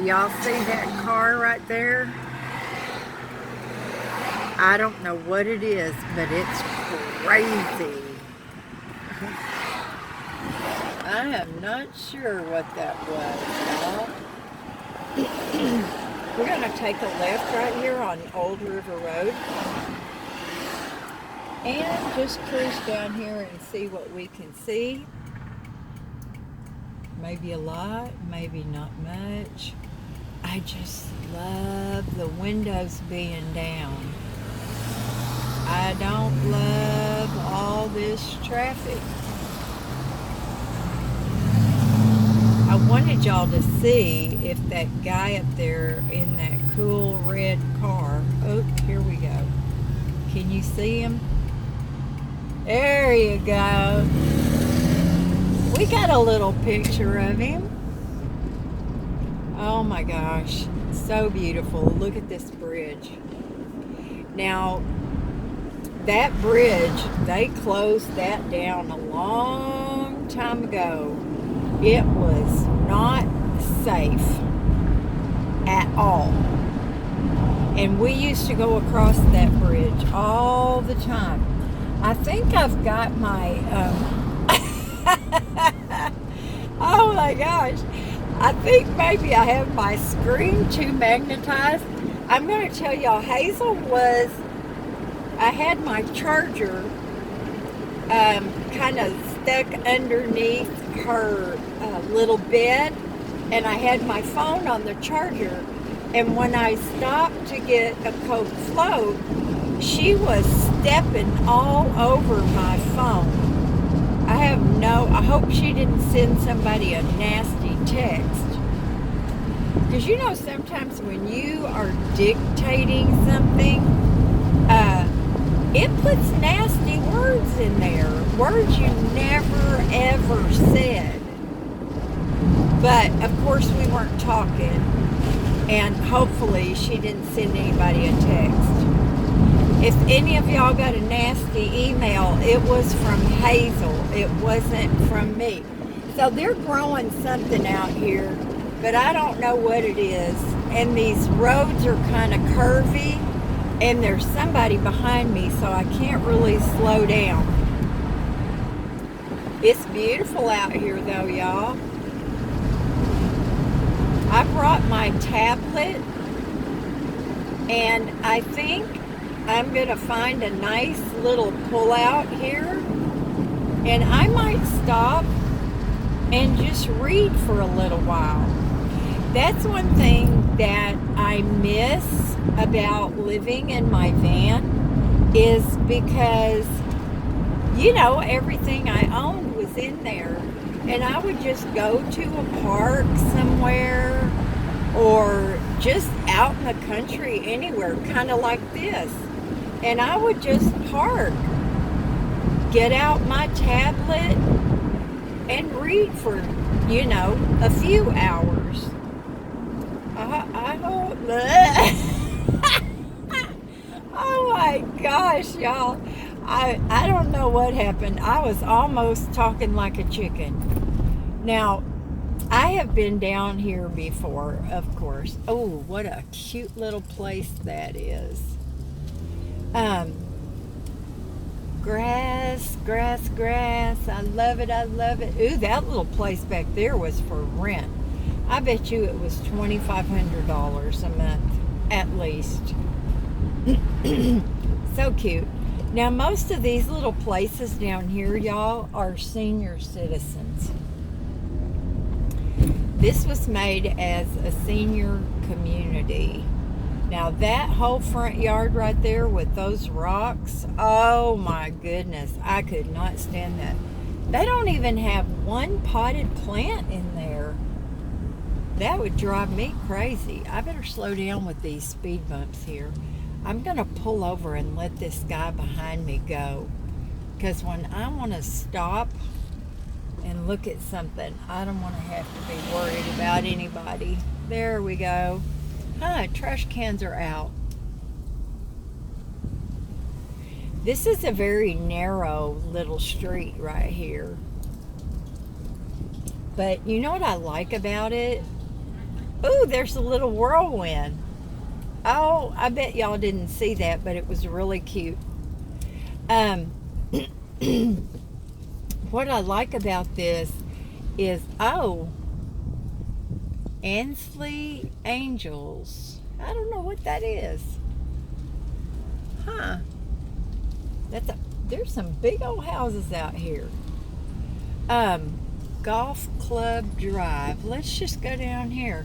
y'all see that car right there? I don't know what it is, but it's crazy. I am not sure what that was, y'all. We're going to take a left right here on Old River Road and just cruise down here and see what we can see. Maybe a lot, maybe not much. I just love the windows being down. I don't love all this traffic. I wanted y'all to see if that guy up there in that cool red car, oh, here we go. Can you see him? There you go. We got a little picture of him. Oh my gosh, so beautiful. Look at this bridge. Now, that bridge, they closed that down a long time ago. It was not safe at all. And we used to go across that bridge all the time. I think I've got my, oh my gosh. I think maybe I have my screen too magnetized. I'm going to tell y'all, Hazel was, I had my charger kind of stuck underneath her little bed, and I had my phone on the charger, and when I stopped to get a Coke float, she was stepping all over my phone. I hope she didn't send somebody a nasty text. Because you know sometimes when you are dictating something, it puts nasty words in there. Words you never ever said. But of course we weren't talking. And hopefully she didn't send anybody a text. If any of y'all got a nasty email, it was from Hazel. It wasn't from me. So they're growing something out here, but I don't know what it is. And these roads are kind of curvy, and there's somebody behind me, so I can't really slow down. It's beautiful out here though, y'all. I brought my tablet, and I think I'm going to find a nice little pull-out here, and I might stop and just read for a little while. That's one thing that I miss about living in my van, is because, you know, everything I owned was in there, and I would just go to a park somewhere or just out in the country anywhere, kind of like this. And I would just park, get out my tablet, and read for, you know, a few hours. I hope. Oh my gosh, y'all. I don't know what happened. I was almost talking like a chicken. Now, I have been down here before, of course. Oh, what a cute little place that is. Grass. I love it. Ooh, that little place back there was for rent. I bet you it was $2,500 a month, at least. So cute. Now, most of these little places down here, y'all, are senior citizens. This was made as a senior community. Now that whole front yard right there with those rocks, oh my goodness, I could not stand that. They don't even have one potted plant in there. That would drive me crazy. I better slow down with these speed bumps here. I'm going to pull over and let this guy behind me go. Because when I want to stop and look at something, I don't want to have to be worried about anybody. There we go. Trash cans are out. This is a very narrow little street right here. But you know what I like about it? Ooh, there's a little whirlwind. Oh, I bet y'all didn't see that, but it was really cute. Um, what I like about this is, oh, Ansley Angels. I don't know what that is. Huh. There's some big old houses out here. Golf Club Drive. Let's just go down here.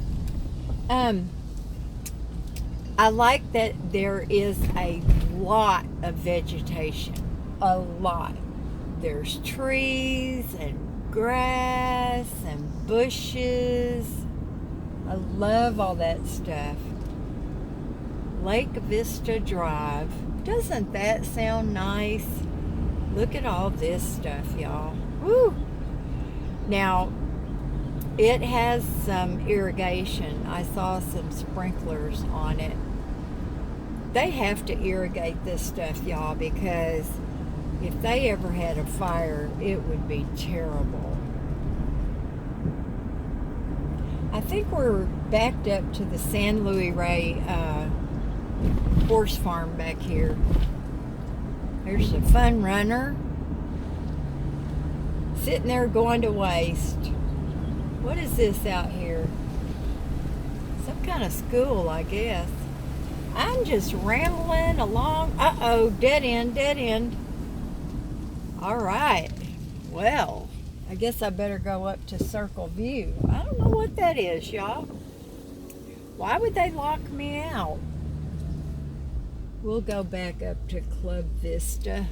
I like that there is a lot of vegetation. A lot. There's trees and grass and bushes. I love all that stuff. Lake Vista Drive. Doesn't that sound nice? Look at all this stuff, y'all. Woo! Now, it has some irrigation. I saw some sprinklers on it. They have to irrigate this stuff, y'all, because if they ever had a fire, it would be terrible. I think we're backed up to the San Luis Rey horse farm back here. There's a fun runner sitting there going to waste. What is this out here? Some kind of school, I guess. I'm just rambling along. Uh-oh, dead end. All right. Well, I guess I better go up to Circle View. I don't know what that is, y'all. Why would they lock me out? We'll go back up to Club Vista.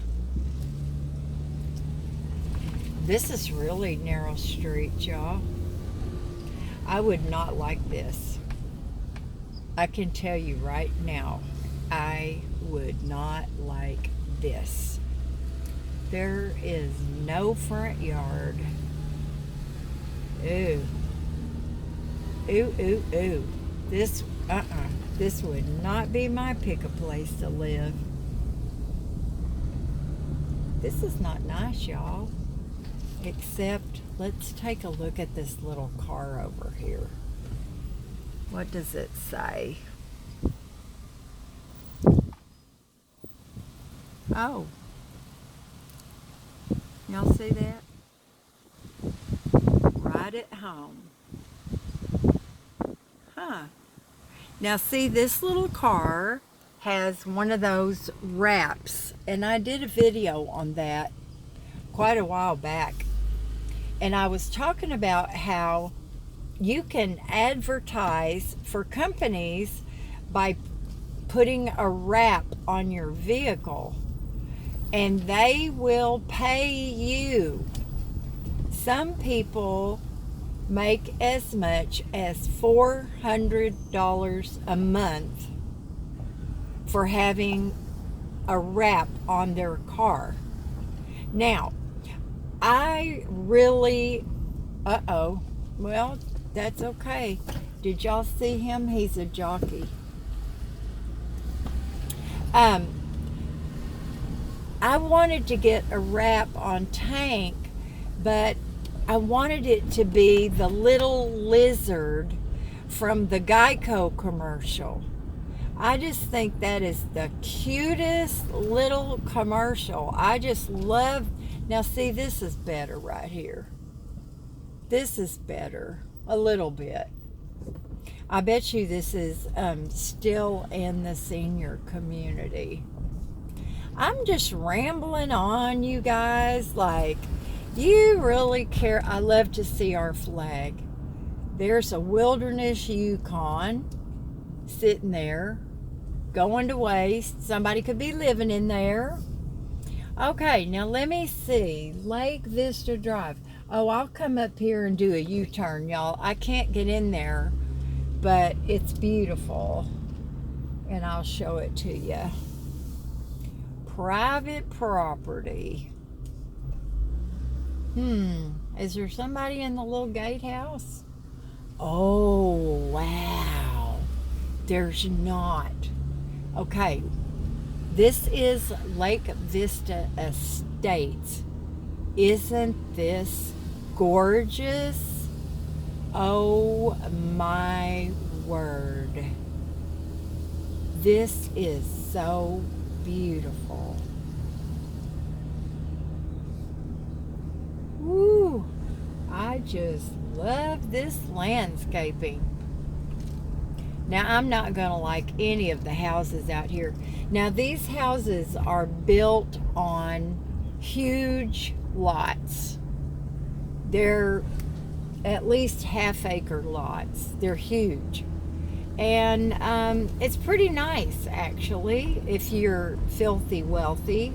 This is really narrow street, y'all. I would not like this. I can tell you right now, I would not like this. There is no front yard. Ooh. Ooh. This would not be my pick-a place to live. This is not nice, y'all. Except, let's take a look at this little car over here. What does it say? Oh. Y'all see that? Right at home. Huh. Now see, this little car has one of those wraps, and I did a video on that quite a while back. And I was talking about how you can advertise for companies by putting a wrap on your vehicle, and they will pay you. Some people make as much as $400 a month for having a wrap on their car. Now, I really, well, that's okay. Did y'all see him? He's a jockey. I wanted to get a wrap on Tank, but I wanted it to be the little lizard from the Geico commercial. I just think that is the cutest little commercial. I just love. Now see, this is better right here. This is better, a little bit. I bet you this is still in the senior community. I'm just rambling on, you guys. Like, you really care. I love to see our flag. There's a Wilderness Yukon sitting there, going to waste. Somebody could be living in there. Okay, now let me see. Lake Vista Drive. Oh, I'll come up here and do a U-turn, y'all. I can't get in there, but it's beautiful. And I'll show it to you. Private property. Is there somebody in the little gatehouse? Oh, wow. There's not. Okay. This is Lake Vista Estates. Isn't this gorgeous? Oh my word. This is so beautiful. Woo! I just love this landscaping. Now, I'm not going to like any of the houses out here. Now, these houses are built on huge lots. They're at least half-acre lots. They're huge. And it's pretty nice, actually, if you're filthy wealthy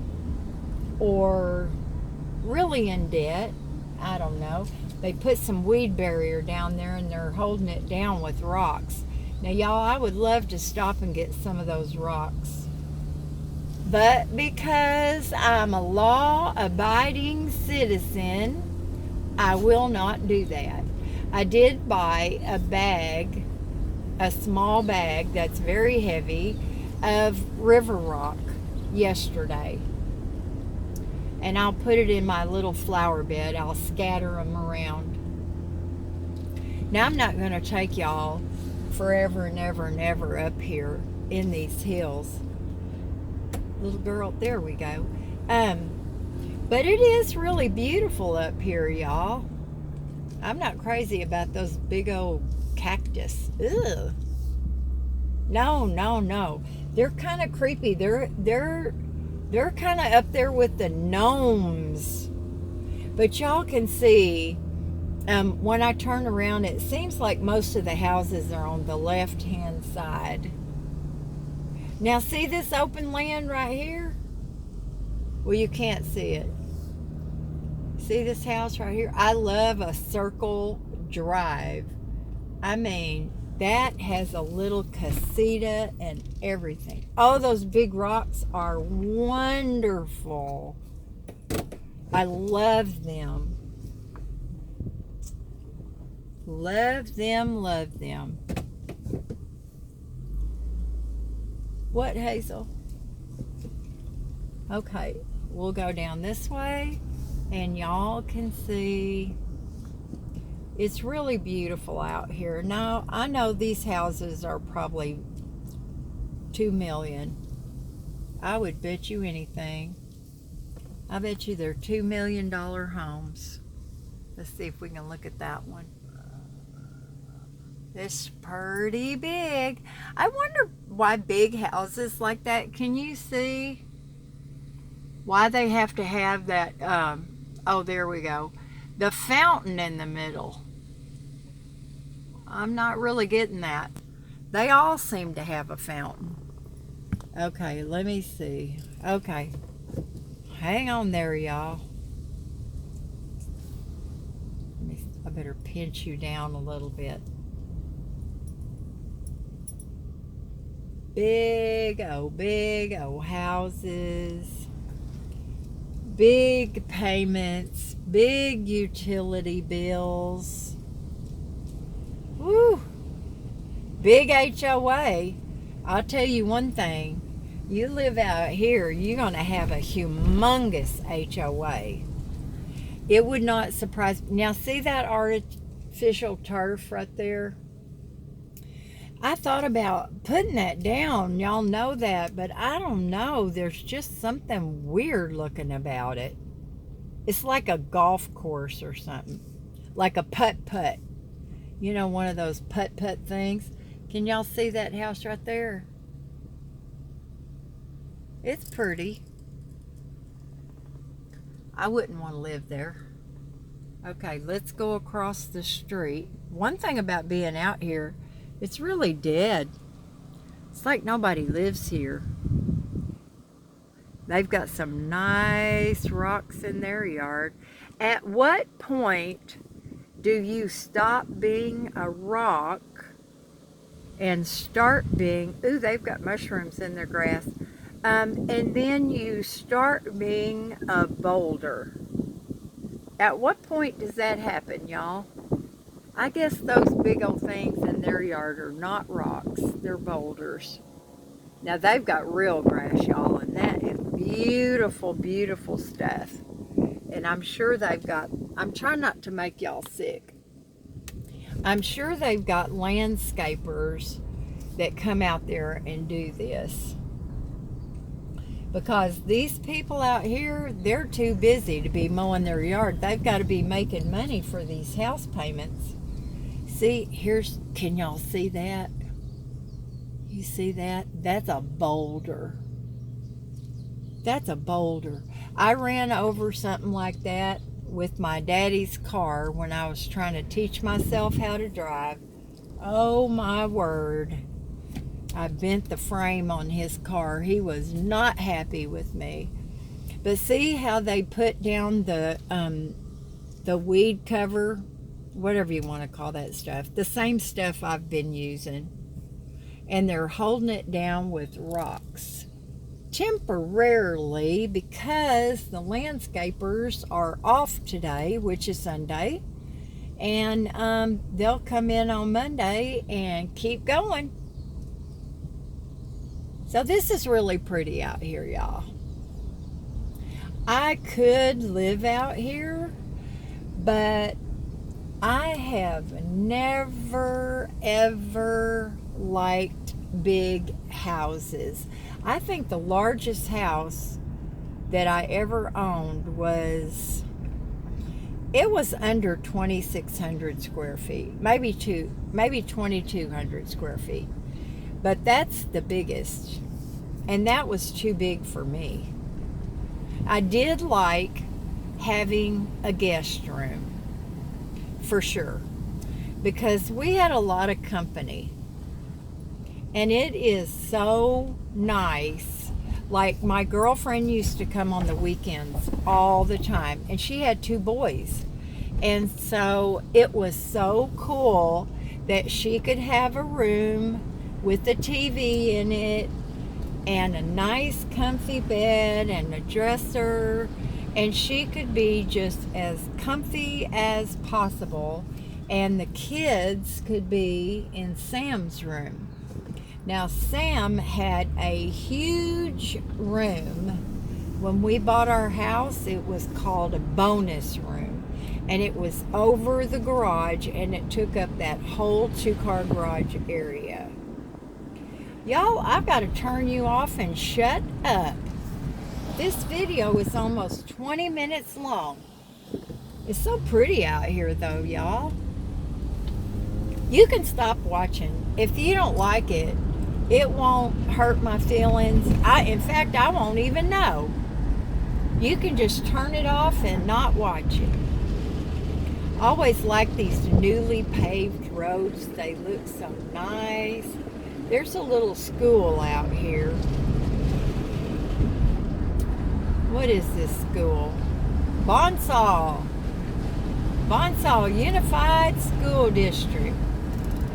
or really in debt. I don't know. They put some weed barrier down there and they're holding it down with rocks. Now, y'all, I would love to stop and get some of those rocks. But because I'm a law-abiding citizen, I will not do that. I did buy a bag, a small bag that's very heavy, of river rock yesterday. And I'll put it in my little flower bed. I'll scatter them around. Now, I'm not going to take y'all forever and ever and ever up here in these hills. Little girl, there we go. But it is really beautiful up here, y'all. I'm not crazy about those big old cactus. Ugh. No, no, no. They're kind of creepy. They're kind of up there with the gnomes. But y'all can see, when I turn around, it seems like most of the houses are on the left-hand side. Now, see this open land right here? Well, you can't see it. See this house right here? I love a circle drive. I mean, that has a little casita and everything. Oh, those big rocks are wonderful. I love them. Love them, love them. What, Hazel? Okay, we'll go down this way and y'all can see it's really beautiful out here. Now, I know these houses are probably $2 million. I would bet you anything. I bet you they're $2 million homes. Let's see if we can look at that one. It's pretty big. I wonder why big houses like that, can you see why they have to have that, oh, there we go, the fountain in the middle? I'm not really getting that. They all seem to have a fountain. Okay, let me see. Okay, hang on there, y'all. I better pinch you down a little bit. Big old houses, big payments, big utility bills. Woo! Big HOA. I'll tell you one thing. You live out here, you're going to have a humongous HOA. It would not surprise me. Now, see that artificial turf right there? I thought about putting that down. Y'all know that, but I don't know. There's just something weird looking about it. It's like a golf course or something. Like a putt-putt. You know, one of those putt-putt things. Can y'all see that house right there? It's pretty. I wouldn't want to live there. Okay, let's go across the street. One thing about being out here, it's really dead. It's like nobody lives here. They've got some nice rocks in their yard. At what point do you stop being a rock and start being, ooh, they've got mushrooms in their grass, and then you start being a boulder? At what point does that happen, y'all? I guess those big old things in their yard are not rocks, they're boulders. Now, they've got real grass, y'all, and that is beautiful, beautiful stuff. And I'm sure they've got, I'm trying not to make y'all sick, I'm sure they've got landscapers that come out there and do this. Because these people out here, they're too busy to be mowing their yard. They've got to be making money for these house payments. See, can y'all see that? You see that? That's a boulder. That's a boulder. I ran over something like that with my daddy's car when I was trying to teach myself how to drive. Oh my word. I bent the frame on his car. He was not happy with me. But see how they put down the weed cover, whatever you want to call that stuff, the same stuff I've been using, and they're holding it down with rocks temporarily because the landscapers are off today, which is Sunday, and they'll come in on Monday and keep going. So this is really pretty out here, y'all. I could live out here, but I have never, ever liked big houses. I think the largest house that I ever owned was under 2,600 square feet, maybe 2,200 square feet. But that's the biggest, and that was too big for me. I did like having a guest room, for sure, because we had a lot of company, and it is so nice. Like, my girlfriend used to come on the weekends all the time, and she had 2 boys, and so it was so cool that she could have a room with a TV in it and a nice comfy bed and a dresser, and she could be just as comfy as possible, and the kids could be in Sam's room. Now, Sam had a huge room. When we bought our house, it was called a bonus room, and it was over the garage, and it took up that whole 2-car garage area. Y'all, I've got to turn you off and shut up. This video is almost 20 minutes long. It's so pretty out here, though, y'all. You can stop watching. If you don't like it, it won't hurt my feelings. In fact, I won't even know. You can just turn it off and not watch it. I always like these newly paved roads. They look so nice. There's a little school out here. What is this school? Bonsall Unified School District.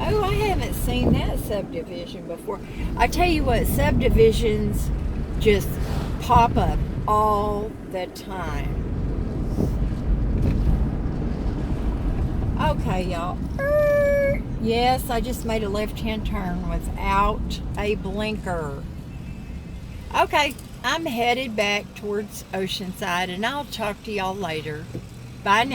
Oh, I haven't seen that subdivision before. I tell you what, subdivisions just pop up all the time. Okay, y'all. Yes, I just made a left-hand turn without a blinker. Okay, I'm headed back towards Oceanside, and I'll talk to y'all later. Bye now.